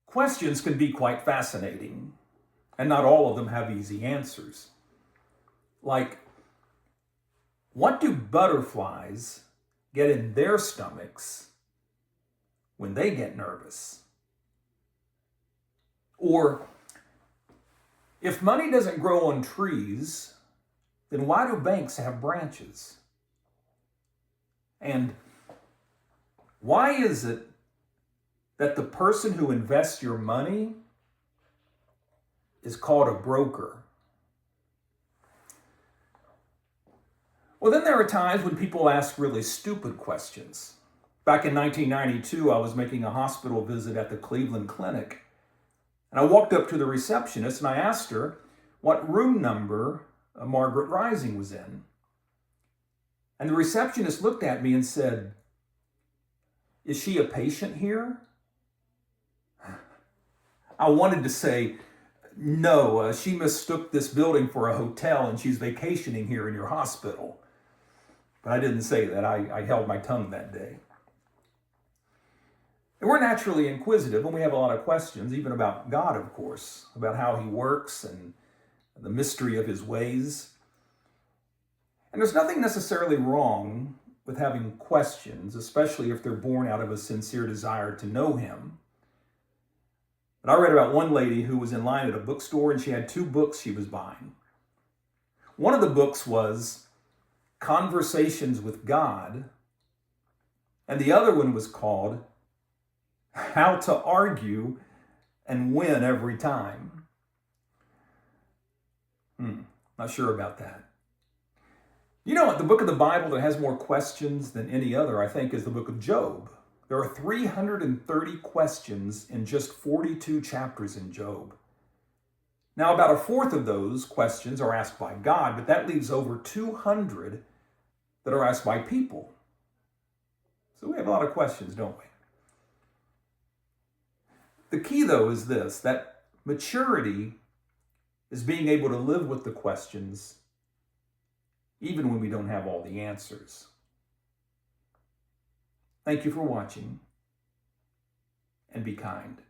Questions can be quite fascinating, and not all of them have easy answers. Like, what do butterflies get in their stomachs when they get nervous? Or, if money doesn't grow on trees, then why do banks have branches? And why is it that the person who invests your money is called a broker? Well, then there are times when people ask really stupid questions. Back in 1992, I was making a hospital visit at the Cleveland Clinic. And I walked up to the receptionist and I asked her what room number Margaret Rising was in. And the receptionist looked at me and said, "Is she a patient here?" I wanted to say, "No, she mistook this building for a hotel and she's vacationing here in your hospital." But I didn't say that. I held my tongue that day. And we're naturally inquisitive and we have a lot of questions, even about God, of course, about how he works and the mystery of his ways. And there's nothing necessarily wrong with having questions, especially if they're born out of a sincere desire to know him. But I read about one lady who was in line at a bookstore and she had two books she was buying. One of the books was Conversations with God, and the other one was called How to Argue and Win Every Time. Not sure about that. You know what? The book of the Bible that has more questions than any other, I think, is the book of Job. There are 330 questions in just 42 chapters in Job. Now, about a fourth of those questions are asked by God, but that leaves over 200 that are asked by people. So we have a lot of questions, don't we? The key, though, is this, that maturity is being able to live with the questions even when we don't have all the answers. Thank you for watching, and be kind.